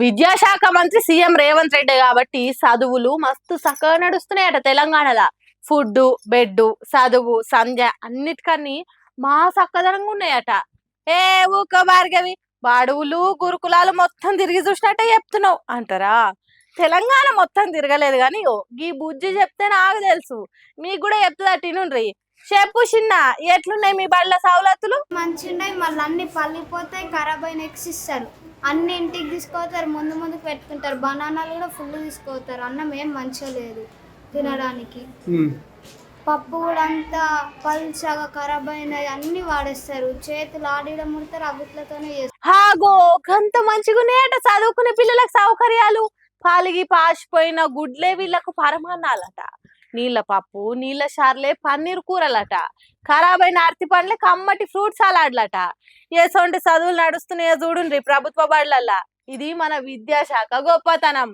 విద్యాశాఖ మంత్రి సీఎం రేవంత్ రెడ్డి కాబట్టి చదువులు మస్తు చక్కగా నడుస్తున్నాయట తెలంగాణలో. ఫుడ్, బెడ్, చదువు, సంధ్య అన్నిటికన్నీ మా చక్కదనంగా ఉన్నాయట. ఏ ఊక భార్గవి, బాడువులు గురుకులాలు మొత్తం తిరిగి చూసినట్టే చెప్తున్నావు అంటారా? తెలంగాణ మొత్తం తిరగలేదు కానీ ఈ బుజ్జి చెప్తే నాకు తెలుసు, మీకు కూడా చెప్తుందట. ఇనుండ్రి, చెప్పు చిన్న, ఎట్లున్నాయి మీ బళ్ళ సౌలతులు? మంచిగా మళ్ళీ అన్ని పల్లిపోతాయి, ఖరాబ్ అయిన ఎగ్స్ ఇస్తారు. అన్ని ఇంటికి తీసుకుపోతారు, ముందు ముందుకు పెట్టుకుంటారు. బనానాలు కూడా ఫుల్ తీసుకుపోతారు. అన్నం ఏం మంచిగా లేదు తినడానికి. పప్పు కూడా అంతా పల్చగా ఖరాబ్ అయినవి అన్ని వాడేస్తారు. చేతులు ఆడిడం ముడతారు, అవిట్లతోనే చేస్తారు. హాగో గంత మంచిగున్నాయట చదువుకునే పిల్లలకు సౌకర్యాలు. పాలిగి పాసిపోయిన గుడ్లే వీళ్ళకు పరమాన్నాలట. నీళ్ళ పప్పు, నీళ్ళ షార్లే పన్నీర్ కూరలట. ఖరాబైన అరటి పండ్లే కమ్మటి ఫ్రూట్ సలాడ్లట. ఏసొంటి చదువులు నడుస్తున్నాయో చూడుండ్రి ప్రభుత్వ బడులల్లా. ఇది మన విద్యాశాఖ గొప్పతనం.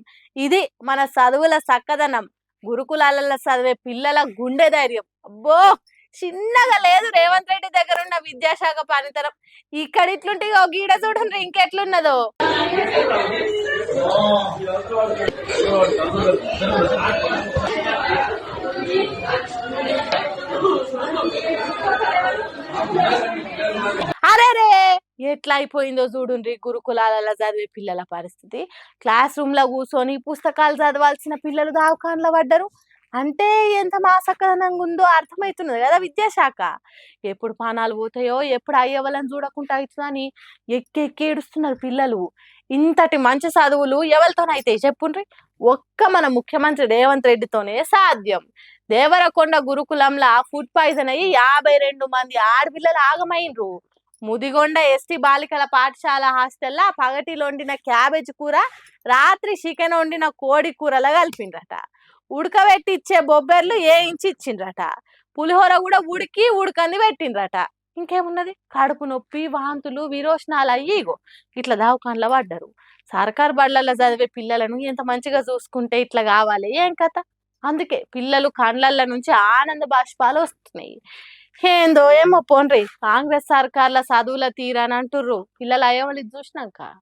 ఇది మన చదువుల చక్కదనం. గురుకులాలలో చదివే పిల్లల గుండె ధైర్యం. అబ్బో, చిన్నగా లేదు రేవంత్ రెడ్డి దగ్గర ఉన్న విద్యాశాఖ పనితనం. ఇక్కడ ఇట్లుంటే గీడ చూడండి ఇంకెట్లున్నదో. అరే రే, ఎట్లా అయిపోయిందో చూడుండ్రి గురుకులాలలో చదివే పిల్లల పరిస్థితి. క్లాస్ రూమ్ లో కూర్చొని పుస్తకాలు చదవాల్సిన పిల్లలు దావకాన్లో పడ్డరు. అంటే ఎంత మాసకనంగా ఉందో అర్థమవుతున్నది కదా విద్యాశాఖ. ఎప్పుడు పానాలు పోతాయో, ఎప్పుడు అయ్యవలని చూడకుండా అవుతుందని ఎక్కి ఏడుస్తున్నారు పిల్లలు. ఇంతటి మంచి చదువులు ఎవరితోనైతే చెప్పుండ్రి? ఒక్క మన ముఖ్యమంత్రి రేవంత్ రెడ్డితోనే సాధ్యం. దేవరకొండ గురుకులంలా ఫుడ్ పాయిజన్ అయ్యి 52 మంది ఆడపిల్లలు ఆగమైండ్రు. ముదిగొండ ఎస్టీ బాలికల పాఠశాల హాస్టల్లా పగటిలో వండిన క్యాబేజ్ కూర రాత్రి చికెన్ వండిన కోడి కూరలా కలిపిండ్రట. ఉడకబెట్టి ఇచ్చే బొబ్బెర్లు ఏ ఇంచి ఇచ్చిండ్రట. పులిహోర కూడా ఉడకంది పెట్టిండ్రట. ఇంకేమున్నది, కడుపు నొప్పి, వాంతులు, విరోచనాలు అయ్యి ఇగో ఇట్లా దావకాన్లో పడ్డరు. సర్కారు బళ్ళల్లో చదివే పిల్లలను ఎంత మంచిగా చూసుకుంటే ఇట్లా కావాలి ఏం కథ. అందుకే పిల్లలు కండ్లల్ల నుంచి ఆనంద బాష్పాలు వస్తున్నాయి. ఏందో ఏమో పోన్రి, కాంగ్రెస్ సర్కార్ల చదువుల తీరని అంటుర్రు పిల్లలు అయ్యేవాళ్ళు చూసినాక.